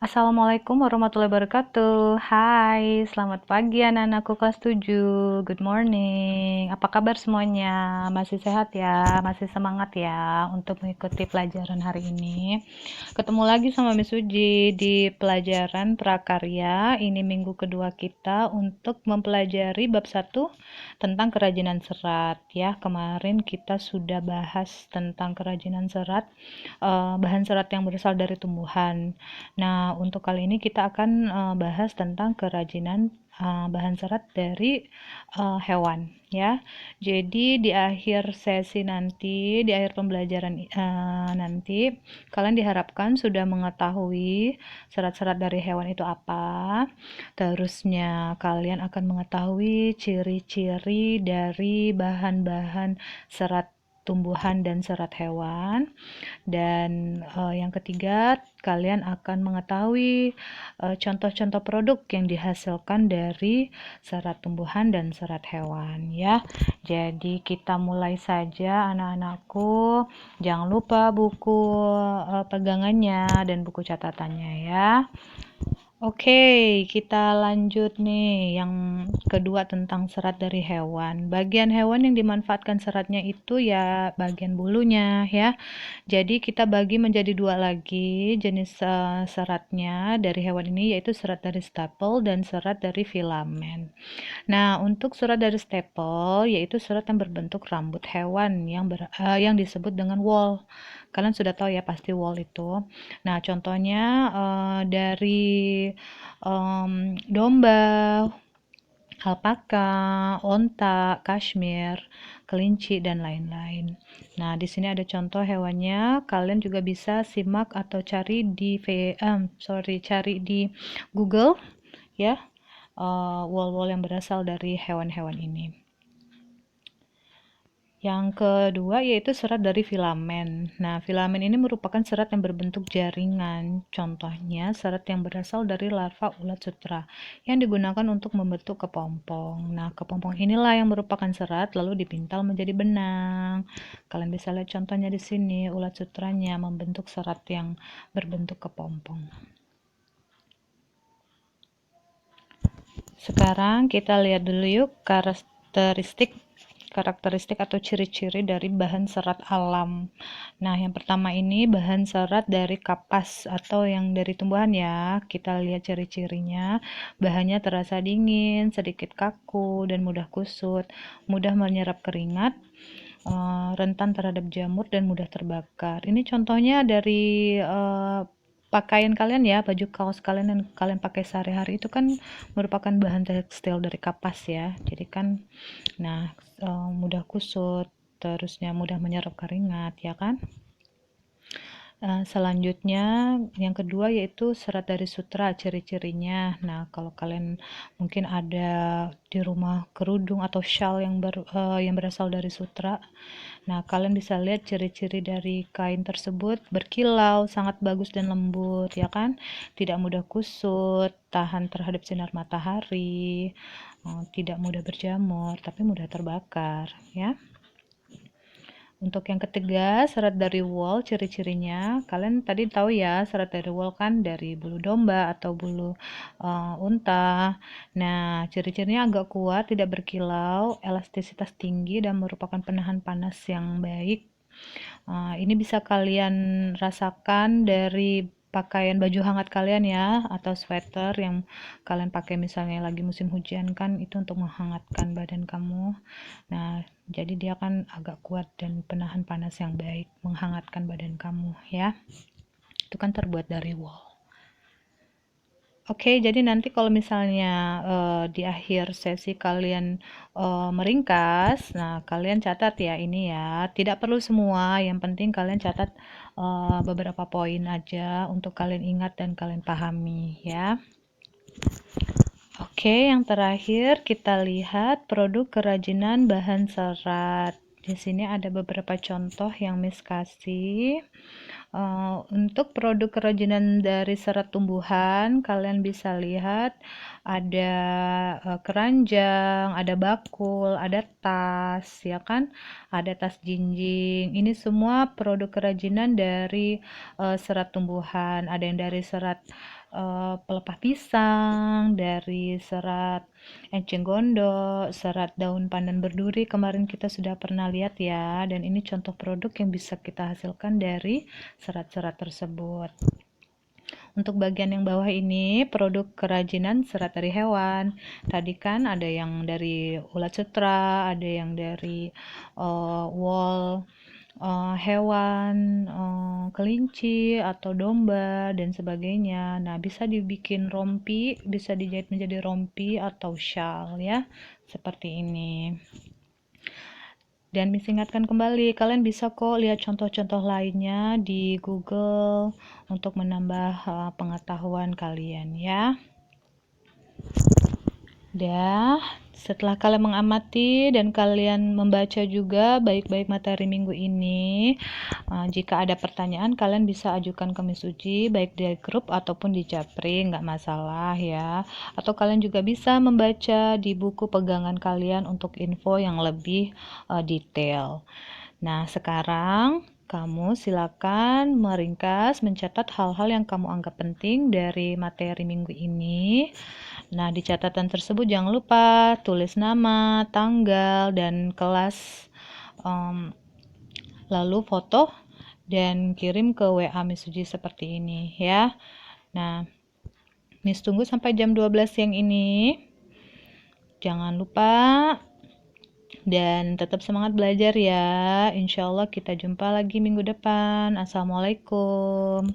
Assalamualaikum warahmatullahi wabarakatuh. Hai, selamat pagi anak-anakku kelas 7. Good morning. Apa kabar semuanya? Masih sehat ya? Masih semangat ya untuk mengikuti pelajaran hari ini? Ketemu lagi sama Miss Uji di pelajaran prakarya. Ini minggu kedua kita untuk mempelajari bab 1 tentang kerajinan serat ya. Kemarin kita sudah bahas tentang kerajinan serat, bahan serat yang berasal dari tumbuhan. Nah, untuk kali ini kita akan bahas tentang kerajinan bahan serat dari hewan ya. Jadi di akhir sesi nanti, di akhir pembelajaran nanti, kalian diharapkan sudah mengetahui serat-serat dari hewan itu apa. Terusnya kalian akan mengetahui ciri-ciri dari bahan-bahan serat tumbuhan dan serat hewan. Dan yang ketiga, kalian akan mengetahui contoh-contoh produk yang dihasilkan dari serat tumbuhan dan serat hewan ya. Jadi kita mulai saja anak-anakku. Jangan lupa buku pegangannya dan buku catatannya ya. Oke, kita lanjut nih yang kedua tentang serat dari hewan. Bagian hewan yang dimanfaatkan seratnya itu ya bagian bulunya ya. Jadi kita bagi menjadi dua lagi jenis seratnya dari hewan ini, yaitu serat dari stapel dan serat dari filamen. Nah, untuk serat dari stapel yaitu serat yang berbentuk rambut hewan yang disebut dengan wool. Kalian sudah tahu ya pasti wool itu. Nah, contohnya dari domba, alpaka, onta, kashmir, kelinci, dan lain-lain. Nah, di sini ada contoh hewannya. Kalian juga bisa simak atau cari di Google ya, wool-wool yang berasal dari hewan-hewan ini. Yang kedua yaitu serat dari filamen. Nah, filamen ini merupakan serat yang berbentuk jaringan. Contohnya, serat yang berasal dari larva ulat sutra yang digunakan untuk membentuk kepompong. Nah, kepompong inilah yang merupakan serat lalu dipintal menjadi benang. Kalian bisa lihat contohnya di sini, ulat sutranya membentuk serat yang berbentuk kepompong. Sekarang kita lihat dulu yuk karakteristik atau ciri-ciri dari bahan serat alam. Nah, yang pertama ini bahan serat dari kapas atau yang dari tumbuhan ya. Kita lihat ciri-cirinya. Bahannya terasa dingin, sedikit kaku, dan mudah kusut, mudah menyerap keringat, rentan terhadap jamur, dan mudah terbakar. Ini contohnya dari pakaian kalian ya, baju kaos kalian yang kalian pakai sehari-hari itu kan merupakan bahan tekstil dari kapas ya. Jadi kan, nah, mudah kusut, terusnya mudah menyerap keringat ya kan. Selanjutnya yang kedua yaitu serat dari sutra, ciri-cirinya. Nah, kalau kalian mungkin ada di rumah kerudung atau shawl yang berasal dari sutra, nah kalian bisa lihat ciri-ciri dari kain tersebut: berkilau, sangat bagus dan lembut ya kan, tidak mudah kusut, tahan terhadap sinar matahari, tidak mudah berjamur tapi mudah terbakar ya. Untuk yang ketiga, serat dari wool, ciri-cirinya kalian tadi tahu ya, serat dari wool kan dari bulu domba atau bulu unta. Nah, ciri-cirinya agak kuat, tidak berkilau, elastisitas tinggi, dan merupakan penahan panas yang baik. Ini bisa kalian rasakan dari pakaian baju hangat kalian ya, atau sweater yang kalian pakai misalnya lagi musim hujan kan, itu untuk menghangatkan badan kamu. Nah, jadi dia kan agak kuat dan penahan panas yang baik, menghangatkan badan kamu ya. Itu kan terbuat dari wool. Oke, jadi nanti kalau misalnya di akhir sesi kalian meringkas, nah kalian catat ya ini ya. Tidak perlu semua, yang penting kalian catat beberapa poin aja untuk kalian ingat dan kalian pahami ya. Oke, yang terakhir kita lihat produk kerajinan bahan serat. Di sini ada beberapa contoh yang Miss kasih. Untuk produk kerajinan dari serat tumbuhan, kalian bisa lihat ada keranjang, ada bakul, ada tas, ya kan? Ada tas jinjing. Ini semua produk kerajinan dari serat tumbuhan. Ada yang dari serat pelepah pisang, dari serat enceng gondok, serat daun pandan berduri. Kemarin kita sudah pernah lihat ya, dan ini contoh produk yang bisa kita hasilkan dari serat-serat tersebut. Untuk bagian yang bawah ini produk kerajinan serat dari hewan. Tadi kan ada yang dari ulat sutra, ada yang dari wool hewan, kelinci atau domba dan sebagainya. Nah, bisa dibikin rompi, bisa dijahit menjadi rompi atau shawl ya, seperti ini. Dan ingatkan kembali, kalian bisa kok lihat contoh-contoh lainnya di Google untuk menambah pengetahuan kalian ya. Setelah kalian mengamati dan kalian membaca juga baik-baik materi minggu ini, jika ada pertanyaan kalian bisa ajukan ke Miss Uji baik di grup ataupun di Japri, nggak masalah ya. Atau kalian juga bisa membaca di buku pegangan kalian untuk info yang lebih detail. Nah, sekarang kamu silakan meringkas, mencatat hal-hal yang kamu anggap penting dari materi minggu ini. Nah, di catatan tersebut jangan lupa tulis nama, tanggal, dan kelas, lalu foto, dan kirim ke WA Miss Suji seperti ini ya. Nah, Miss tunggu sampai jam 12 siang ini. Jangan lupa dan tetap semangat belajar ya. Insya Allah kita jumpa lagi minggu depan. Assalamualaikum.